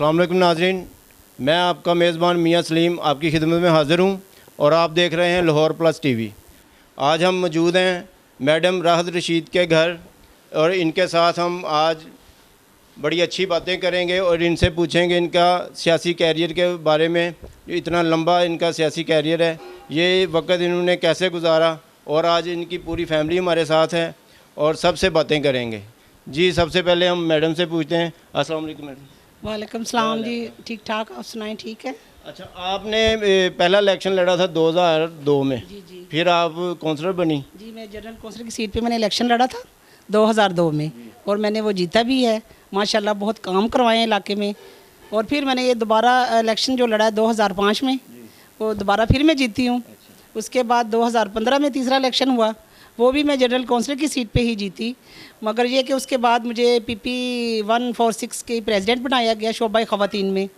अस्सलाम वालेकुम नाज़रीन, मैं आपका मेज़बान मियाँ सलीम आपकी खिदमत में हाज़िर हूँ और आप देख रहे हैं लाहौर प्लस टीवी। आज हम मौजूद हैं मैडम राहत रशीद के घर और इनके साथ हम आज बड़ी अच्छी बातें करेंगे और इनसे पूछेंगे इनका सियासी कैरियर के बारे में। इतना लंबा इनका सियासी कैरियर है, ये वक्त इन्होंने कैसे गुजारा और आज इनकी पूरी फैमिली हमारे साथ है और सबसे बातें करेंगे। जी, सबसे पहले हम मैडम से पूछते हैं। अस्सलाम वालेकुम मैडम। वालेकुम सलाम जी, ठीक ठाक, आप सुनाएं? ठीक है। अच्छा, आपने पहला इलेक्शन लड़ा था 2002 में। जी। फिर आप कौंसलर बनी। जी, मैं जनरल कौंसलर की सीट पे मैंने इलेक्शन लड़ा था 2002 में और मैंने वो जीता भी है माशाल्लाह। बहुत काम करवाए हैं इलाके में। और फिर मैंने ये दोबारा इलेक्शन जो लड़ा है 2005 में, वो दोबारा फिर मैं जीती हूँ। उसके बाद 2015 में तीसरा इलेक्शन हुआ, वो भी मैं जनरल कौंसलर की सीट पे ही जीती। मगर ये कि उसके बाद मुझे PP 146 के प्रेसिडेंट बनाया गया शोबा ख़वातीन में।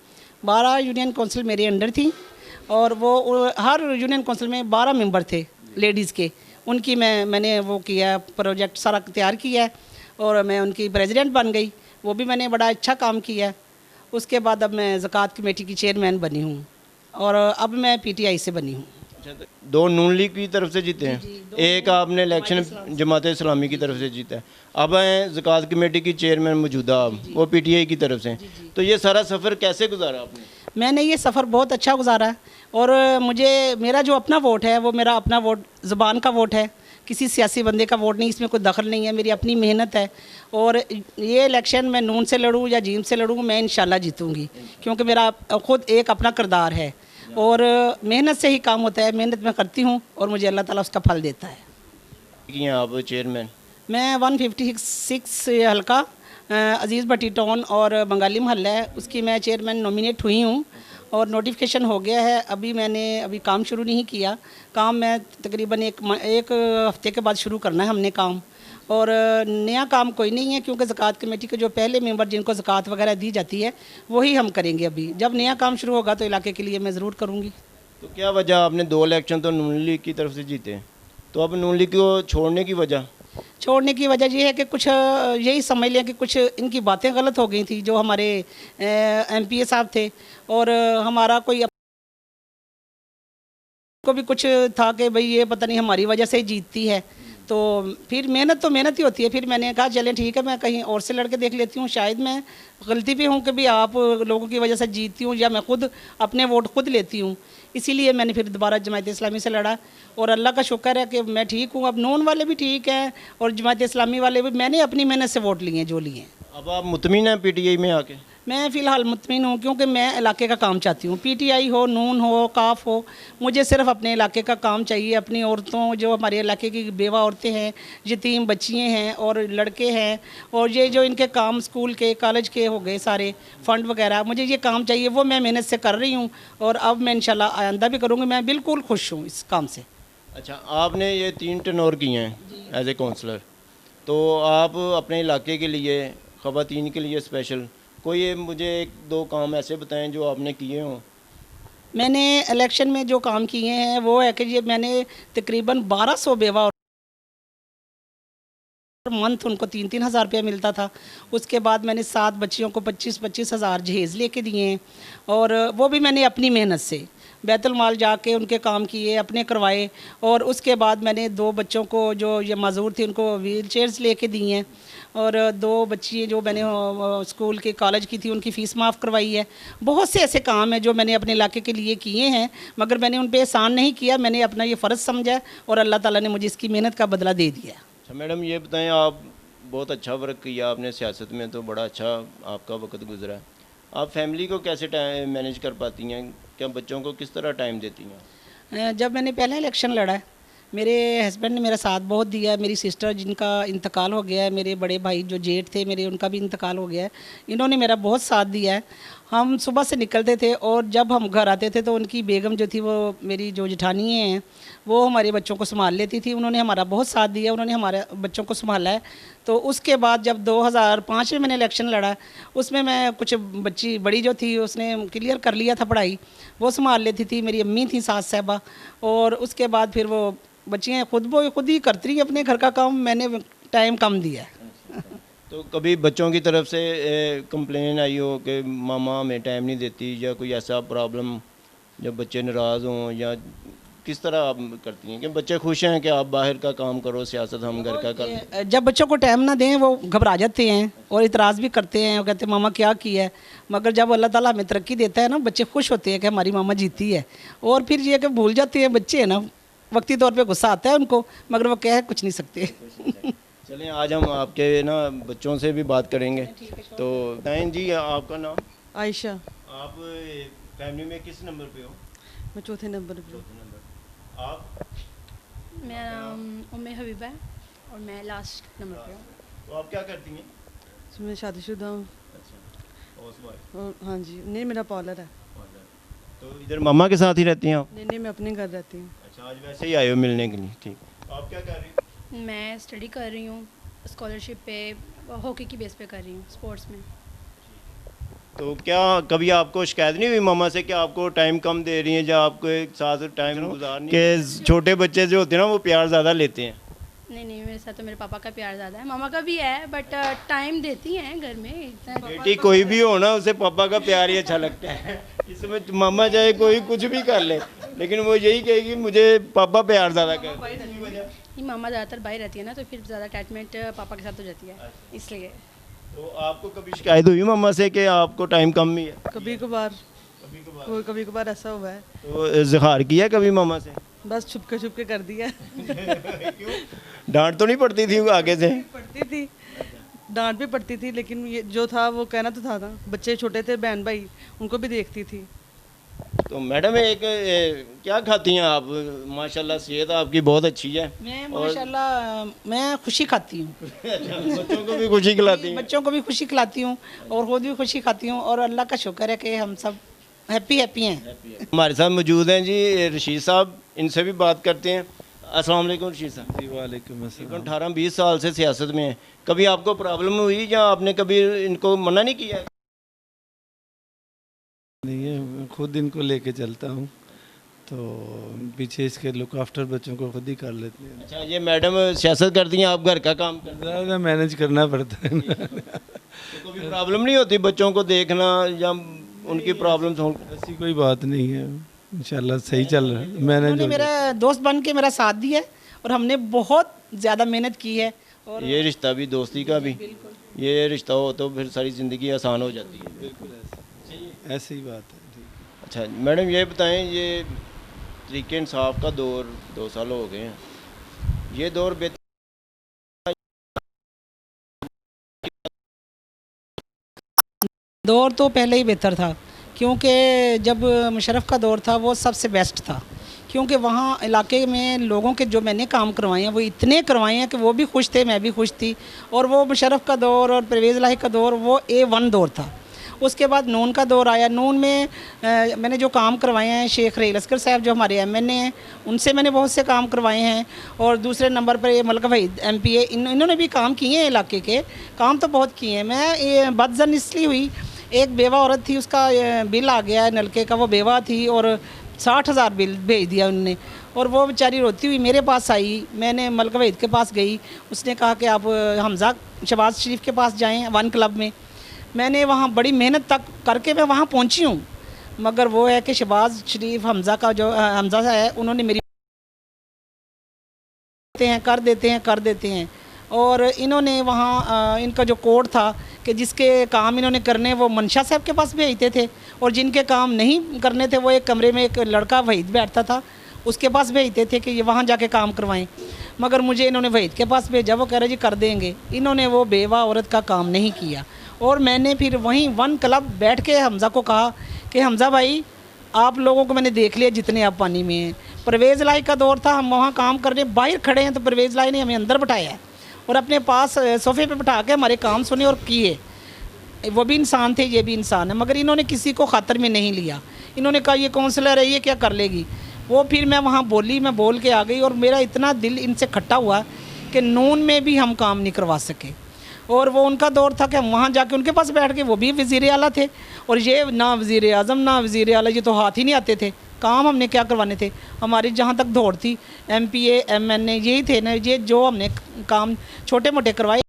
12 यूनियन कौंसिल मेरे अंडर थी और वो हर यूनियन कौंसिल में 12 मेंबर थे लेडीज़ के। उनकी मैंने वो किया, प्रोजेक्ट सारा तैयार किया और मैं उनकी प्रेसिडेंट बन गई। वो भी मैंने बड़ा अच्छा काम किया। उसके बाद अब मैं ज़कात कमेटी की चेयरमैन बनी हूँ और अब मैं PTI से बनी हूँ। दो नून लीग की तरफ से जीते हैं, एक आपने इलेक्शन जमात इस्लामी की तरफ से जीता है। अब हैं ज़कात कमेटी की चेयरमैन मौजूदा, आप वो PTI की तरफ से। तो ये सारा सफ़र कैसे गुजारा आपने? मैंने ये सफ़र बहुत अच्छा गुजारा है और मुझे मेरा जो अपना वोट है वो मेरा अपना वोट ज़ुबान का वोट है, किसी सियासी बंदे का वोट नहीं, इसमें कोई दखल नहीं है, मेरी अपनी मेहनत है। और ये इलेक्शन मैं नून से लड़ूँ या जीम से लड़ूँ, मैं इंशाल्लाह जीतूँगी, क्योंकि मेरा ख़ुद एक अपना किरदार है और मेहनत से ही काम होता है। मेहनत मैं करती हूँ और मुझे अल्लाह ताला उसका फल देता है। हैं आप चेयरमैन? मैं 156 हल्का अजीज़ भट्टी टाउन और बंगाली महल्ला है, उसकी मैं चेयरमैन नॉमिनेट हुई हूँ और नोटिफिकेशन हो गया है। मैंने काम शुरू नहीं किया। काम मैं तकरीबन एक हफ़्ते के बाद शुरू करना है हमने काम। और नया काम कोई नहीं है, क्योंकि ज़कात कमेटी के जो पहले मेंबर जिनको ज़कात वगैरह दी जाती है वही हम करेंगे। अभी जब नया काम शुरू होगा तो इलाके के लिए मैं ज़रूर करूँगी। तो क्या वजह, आपने 2 इलेक्शन तो नून लीग की तरफ से जीते, तो अब नून लीग को छोड़ने की वजह? छोड़ने की वजह ये है कि कुछ यही समझ लें कि कुछ इनकी बातें गलत हो गई थी। जो हमारे MPA साहब थे और हमारा कोई को भी कुछ था कि भाई ये पता नहीं हमारी वजह से ही जीतती है। तो फिर मेहनत तो मेहनत ही होती है। फिर मैंने कहा चलें ठीक है, मैं कहीं और से लड़के देख लेती हूँ, शायद मैं गलती पे हूँ कि भी आप लोगों की वजह से जीतती हूँ या मैं खुद अपने वोट खुद लेती हूँ। इसीलिए मैंने फिर दोबारा जमात इस्लामी से लड़ा और अल्लाह का शुक्र है कि मैं ठीक हूँ। अब नून वाले भी ठीक हैं और जमात इस्लामी वाले भी, मैंने अपनी मेहनत से वोट लिए जो लिए। अब आप मुतमिन हैं PTI में आके? मैं फ़िलहाल मुतमिन हूँ, क्योंकि मैं इलाके का काम चाहती हूँ। PTI हो, नून हो, काफ हो, मुझे सिर्फ अपने इलाके का काम चाहिए। अपनी औरतों, जो हमारे इलाके की बेवा औरतें हैं, यतीम बच्चियाँ हैं और लड़के हैं, और ये जो इनके काम स्कूल के कॉलेज के हो गए सारे फ़ंड वगैरह, मुझे ये काम चाहिए, वो मैं मेहनत से कर रही हूँ और अब मैं इंशाल्लाह आइंदा भी करूँगी। मैं बिल्कुल खुश हूँ इस काम से। अच्छा, आपने ये 3 टर्नओवर किए हैं एज ए काउंसलर, तो आप अपने इलाके के लिए, ख़वातीन के लिए स्पेशल कोई मुझे 1-2 काम ऐसे बताएं जो आपने किए हों। मैंने इलेक्शन में जो काम किए हैं वो है कि ये मैंने तकरीबन 1200 बेवा मंथ उनको 3-3 हज़ार रुपया मिलता था। उसके बाद मैंने 7 बच्चियों को 25-25 हज़ार जहेज़ लेके दिए हैं और वो भी मैंने अपनी मेहनत से बैतुल माल जाके उनके काम किए, अपने करवाए। और उसके बाद मैंने 2 बच्चों को जो ये माजूर थे उनको व्हील चेयर्स लेके दिए हैं और 2 बच्ची जो मैंने स्कूल के कॉलेज की थी उनकी फ़ीस माफ़ करवाई है। बहुत से ऐसे काम हैं जो मैंने अपने इलाके के लिए किए हैं, मगर मैंने उन पर एहसान नहीं किया। मैंने अपना ये फ़र्ज़ समझा और अल्लाह ताला ने मुझे इसकी मेहनत का बदला दे दिया। अच्छा मैडम, ये बताएं, आप बहुत अच्छा वर्क किया आपने सियासत में, तो बड़ा अच्छा आपका वक्त गुजरा। आप फैमिली को कैसे टाइम मैनेज कर पाती हैं? क्या बच्चों को किस तरह टाइम देती हैं? जब मैंने पहला इलेक्शन लड़ा है, मेरे हस्बैंड ने मेरा साथ बहुत दिया। मेरी सिस्टर जिनका इंतकाल हो गया है, मेरे बड़े भाई जो जेठ थे मेरे, उनका भी इंतकाल हो गया है, इन्होंने मेरा बहुत साथ दिया है। हम सुबह से निकलते थे और जब हम घर आते थे तो उनकी बेगम जो थी, वो मेरी जो जेठानी हैं, वो हमारे बच्चों को संभाल लेती थी। उन्होंने हमारा बहुत साथ दिया, उन्होंने हमारे बच्चों को संभाला है। तो उसके बाद जब 2005 में मैंने इलेक्शन लड़ा, उसमें मैं कुछ बच्ची बड़ी जो थी उसने क्लियर कर लिया था पढ़ाई, वो संभाल लेती थी। मेरी अम्मी थी सास साहबा, और उसके बाद फिर वो बच्चियाँ खुद ही करती रही अपने घर का काम। मैंने टाइम कम दिया है। तो कभी बच्चों की तरफ से कंप्लेन आई हो कि मामा हमें टाइम नहीं देती, या कोई ऐसा प्रॉब्लम जब बच्चे नाराज़ हों, या किस तरह आप करती हैं कि बच्चे खुश हैं कि आप बाहर का काम करो, सियासत हम घर का कर? जब बच्चों को टाइम ना दें वो घबरा जाते हैं और इतराज़ भी करते हैं और कहते हैं मामा क्या किया है। मगर जब अल्लाह ताला हमें तरक्की देता है ना, बच्चे खुश होते हैं कि हमारी मामा जीती है। और फिर ये कि भूल जाते हैं बच्चे हैं ना, वक्ती तौर पे गुस्सा आता है उनको, मगर वो कह कुछ नहीं सकते। चलें आज हम आपके ना बच्चों से भी बात करेंगे। तो बताएं जी, आपका नाम? आयशा। आप फैमिली में किस नंबर पे हो? मैं चौथे नंबर पे। चौथे नंबर। आप? मेरा नाम उम्मे हबीबा है और मैं लास्ट नंबर पे हूँ। तो आप क्या करती हैं? तो मैं शादीशुदा हूँ। अच्छा, हाउसवाइफ। और हाँ जी, नहीं मेरा पार्लर है। तो इधर मम्मा के साथ ही रहती हैं आप? नहीं नहीं, मैं अपने घर रहती हूँ। अच्छा, आज वैसे ही आए हो मिलने के लिए? ठीक। आप क्या कर रही हो? मैं स्टडी कर रही हूँ, स्कॉलरशिप पे हॉकी की बेस पे कर रही हूँ, स्पोर्ट्स में। तो क्या कभी आपको शिकायत नहीं हुई मम्मा से कि आपको टाइम कम दे रही हैं, या आपको एक साथ टाइम गुजारनी कि छोटे बच्चे जो होते हैं ना वो प्यार ज़्यादा लेते हैं? नहीं, मेरे साथ तो मेरे पापा का प्यार ज़्यादा है, मामा का भी है, बट टाइम देती हैं घर में इतना। बेटी कोई भी हो ना, उसे पापा का प्यार ही अच्छा लगता है। इसमें मामा चाहे कोई कुछ भी कर ले, लेकिन वो यही कहेगी मुझे पापा प्यार ज़्यादा कर। नहीं, मामा ज़्यादातर बाहर रहती है ना, तो फिर ज़्यादा अटैचमेंट पापा के साथ हो जाती है, इसलिए। तो आपको कभी शिकायत हुई मम्मा से कि आपको टाइम कम ही है? कभी कभार कभी कभार ऐसा हुआ है। तो इज़हार किया कभी मम्मा से? बस छुप के कर दिया। डांट तो नहीं पड़ती थी आगे से? पड़ती थी, डांट भी पड़ती थी, लेकिन ये जो था वो कहना तो था ना, बच्चे छोटे थे, बहन भाई उनको भी देखती थी। तो मैडम एक क्या खाती हैं आप? माशाल्लाह सेहत आपकी बहुत अच्छी है। मैं माशाल्लाह मैं खुशी खाती हूँ। बच्चों को भी खुशी खिलाती हैं? बच्चों को भी खुशी खिलाती हूँ और खुद भी खुशी खाती हूँ, और अल्लाह का शुक्र है कि हम सब हैप्पी हैं। हमारे साथ मौजूद हैं जी रशीद साहब, इनसे भी बात करते हैं। अस्सलाम वालेकुम रशीद साहब। जी वालेकुम अस्सलाम। 18-20 साल से सियासत में हैं, कभी आपको प्रॉब्लम हुई या आपने कभी इनको मना नहीं किया? नहीं है, मैं खुद इनको लेके चलता हूँ, तो पीछे इसके लुक आफ्टर बच्चों को खुद ही कर लेते हैं। अच्छा, ये मैडम सियासत करती हैं, आप घर का काम करते हैं? ज़्यादा मैनेज करना पड़ता है ना। तो कभी प्रॉब्लम नहीं होती बच्चों को देखना या उनकी प्रॉब्लम सोल्व? ऐसी कोई बात नहीं है, इंशाल्लाह सही चल रहा है, मैनेज उन्होंने हो मेरा दोस्त बन के मेरा साथ दिया है और हमने बहुत ज़्यादा मेहनत की है। और ये रिश्ता भी दोस्ती का भी, ये रिश्ता हो तो फिर सारी ज़िंदगी आसान हो जाती है। बिल्कुल ऐसी ही बात है। ठीक। अच्छा मैडम, ये बताएं, ये तरीके इंसाफ का दौर 2 साल हो गए हैं, ये दौर बेहतर? दौर तो पहले ही बेहतर था, क्योंकि जब मुशर्रफ का दौर था वो सबसे बेस्ट था, क्योंकि वहाँ इलाके में लोगों के जो मैंने काम करवाए हैं वो इतने करवाए हैं कि वो भी खुश थे, मैं भी खुश थी। और वो मुशर्रफ का दौर और परवेज़ इलाही का दौर वो A1 दौर था। उसके बाद नून का दौर आया। नून में मैंने जो काम करवाए हैं, शेख रईल असगर साहब जो हमारे MNA हैं, उनसे मैंने बहुत से काम करवाए हैं। और दूसरे नंबर पर ये मलका वहीद MP इन्होंने भी काम किए हैं, इलाके के काम तो बहुत किए हैं। मैं ये बदजन इसलिए हुई, एक बेवा औरत थी, उसका बिल आ गया नलके का, वो बेवा थी और 60,000 बिल भेज दिया उन्होंने, और वो बेचारी रोती हुई मेरे पास आई। मैंने मलका वहीद के पास गई, उसने कहा कि आप हमज़ा शहबाज शरीफ के पास जाएं 1 क्लब में। मैंने वहाँ बड़ी मेहनत तक करके मैं वहाँ पहुँची हूँ, मगर वो है कि शहबाज शरीफ हमज़ा का जो हमज़ा है, उन्होंने मेरी कर देते हैं। और इन्होंने वहाँ इनका जो कोड था कि जिसके काम इन्होंने करने वो मंशा साहब के पास भेजते थे, और जिनके काम नहीं करने थे वो एक कमरे में एक लड़का वहीद बैठता था, उसके पास भेजते थे कि ये वहाँ जाके काम करवाएं। मगर मुझे इन्होंने वहीद के पास भेजा, वो कह रहे जी कर देंगे। इन्होंने वो बेवा औरत का काम नहीं किया, और मैंने फिर वहीं 1 क्लब बैठ के हमज़ा को कहा कि हमज़ा भाई, आप लोगों को मैंने देख लिया जितने आप पानी में हैं। परवेज़ इलाही का दौर था, हम वहाँ काम करने बाहर खड़े हैं, तो परवेज़ इलाही ने हमें अंदर बिठाया है और अपने पास सोफ़े पे बिठा के हमारे काम सुने और किए। वो भी इंसान थे, ये भी इंसान है, मगर इन्होंने किसी को ख़ातर में नहीं लिया। इन्होंने कहा ये काउंसलर है, ये क्या कर लेगी। वो फिर मैं वहाँ बोली, मैं बोल के आ गई, और मेरा इतना दिल इनसे खट्टा हुआ कि नून में भी हम काम नहीं करवा सके। और वो उनका दौर था कि हम वहाँ जाके उनके पास बैठ के, वो भी वज़ीर आला थे, और ये ना वज़ीर आज़म ना वज़ीर आला, ये तो हाथ ही नहीं आते थे। काम हमने क्या करवाने थे, हमारी जहाँ तक दौड़ थी MPA MNA यही थे ना, ये जो हमने काम छोटे मोटे करवाए।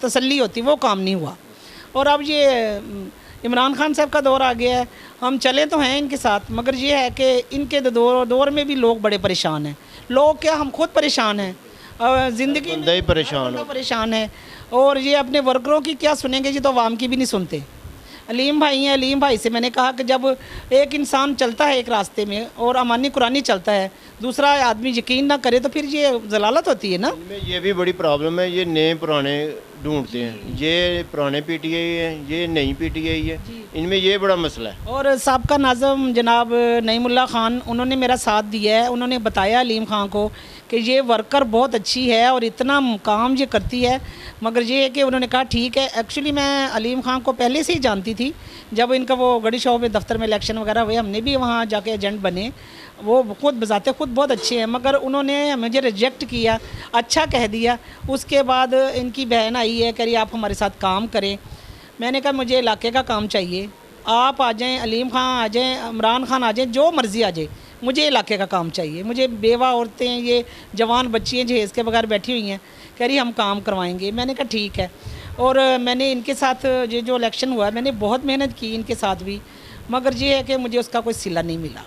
तसल्ली होती वो काम नहीं हुआ। और अब ये इमरान खान साहब का दौर आ गया है, हम चले तो हैं इनके साथ, मगर ये है कि इनके दौर में भी लोग बड़े परेशान हैं। लोग क्या, हम खुद परेशान हैं, ज़िंदगी बंदा ही परेशान हो। परेशान है। और ये अपने वर्करों की क्या सुनेंगे, ये तो आवाम की भी नहीं सुनते। अलीम भाई हैं, अलीम भाई से मैंने कहा कि जब एक इंसान चलता है एक रास्ते में और अमानी कुरानी चलता है, दूसरा आदमी यकीन ना करे तो फिर ये जलालत होती है ना। इनमें ये भी बड़ी प्रॉब्लम है, ये नए पुराने ढूंढते हैं, ये पुराने पीटीआई है, ये नई पीटीआई है, इनमें ये बड़ा मसला है। और साबका नाज़म जनाब नईमुल्लाह खान, उन्होंने मेरा साथ दिया है। उन्होंने बताया अलीम खान को कि ये वर्कर बहुत अच्छी है और इतना काम ये करती है, मगर ये है कि उन्होंने कहा ठीक है। एक्चुअली मैं अलीम खान को पहले से ही जानती थी, जब इनका वो गढ़ी शॉप में दफ्तर में इलेक्शन वगैरह हुए, हमने भी वहाँ जाके एजेंट बने। वो खुद बजाते खुद बहुत अच्छे हैं, मगर उन्होंने मुझे रिजेक्ट किया, अच्छा कह दिया। उसके बाद इनकी बहन आई है, कह रही आप हमारे साथ काम करें। मैंने कहा मुझे इलाके का काम चाहिए, आप आ जाएं, अलीम खान आ जाएं, इमरान खान आ जाएं, जो मर्ज़ी आ जाए, मुझे इलाके का काम चाहिए। मुझे बेवा औरतें, ये जवान बच्ची हैं जहेज़ के बगैर बैठी हुई हैं, कह रही हम काम करवाएंगे। मैंने कहा ठीक है। और मैंने इनके साथ ये जो इलेक्शन हुआ, मैंने बहुत मेहनत की इनके साथ भी, मगर ये है कि मुझे उसका कोई सिला नहीं मिला।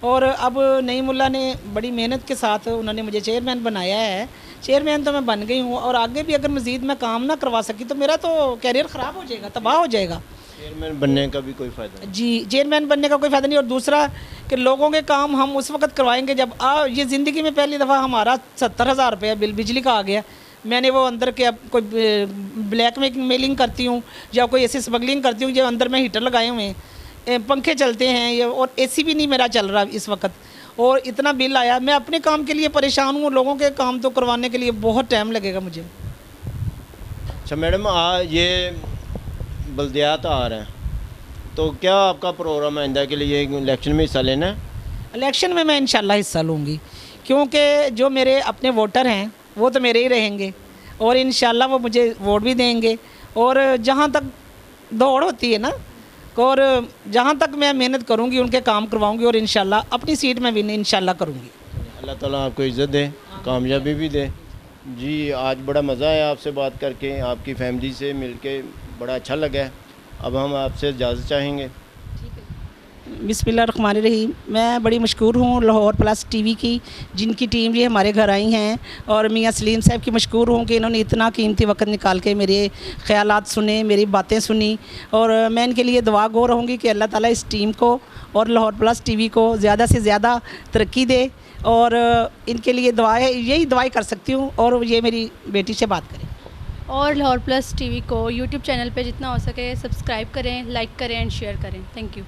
और अब नईमुल्लाह ने बड़ी मेहनत के साथ उन्होंने मुझे चेयरमैन बनाया है। चेयरमैन तो मैं बन गई हूँ, और आगे भी अगर मज़ीद मैं काम ना करवा सकी तो मेरा तो कैरियर ख़राब हो जाएगा, तबाह हो जाएगा। चेयरमैन बनने का भी कोई फ़ायदा नहीं। जी, चेयरमैन बनने का कोई फ़ायदा नहीं। और दूसरा कि लोगों के काम हम उस वक्त करवाएंगे जब ये ज़िंदगी में पहली दफ़ा हमारा 70,000 रुपये बिल बिजली का आ गया। मैंने वो अंदर के अब कोई ब्लैक मेलिंग करती हूँ या कोई ऐसी स्मगलिंग करती हूँ, जो अंदर में हीटर लगाए हुए हैं, पंखे चलते हैं ये, और एसी भी नहीं मेरा चल रहा इस वक्त, और इतना बिल आया। मैं अपने काम के लिए परेशान हूँ, लोगों के काम तो करवाने के लिए बहुत टाइम लगेगा मुझे। अच्छा मैडम, ये बल्दियात आ रहे हैं, तो क्या आपका प्रोग्राम आइंदा के लिए इलेक्शन में हिस्सा लेना है? इलेक्शन में मैं इंशाल्लाह हिस्सा लूँगी, क्योंकि जो मेरे अपने वोटर हैं वो तो मेरे ही रहेंगे, और इंशाल्लाह वो मुझे वोट भी देंगे। और जहाँ तक दौड़ होती है ना, और जहाँ तक मैं मेहनत करूँगी उनके काम करवाऊँगी, और इंशाल्लाह अपनी सीट में भी इंशाल्लाह करूँगी। अल्लाह ताला आपको इज़्ज़त दे, कामयाबी भी दे। जी, आज बड़ा मज़ा आया आपसे बात करके, आपकी फैमिली से मिलके बड़ा अच्छा लगा है। अब हम आपसे इजाज़त चाहेंगे। बिस्मिल्लाहिर्रहमानिर्रहीम। मैं बड़ी मशहूर हूँ लाहौर प्लस टीवी की, जिनकी टीम ये हमारे घर आई हैं, और मियाँ सलीम साहब की मशहूर हूँ कि इन्होंने इतना कीमती वक्त निकाल के मेरे ख़यालात सुने, मेरी बातें सुनी। और मैं इनके लिए दुआ गो रहूँगी कि अल्लाह ताला इस टीम को और लाहौर प्लस टीवी को ज़्यादा से ज़्यादा तरक्की दे, और इनके लिए दुआएं, यही दुआएं कर सकती हूँ, और ये मेरी बेटी से बात करें। और लाहौर प्लस टीवी को यूट्यूब चैनल पे जितना हो सके सब्सक्राइब करें, लाइक करें एंड शेयर करें। Thank you.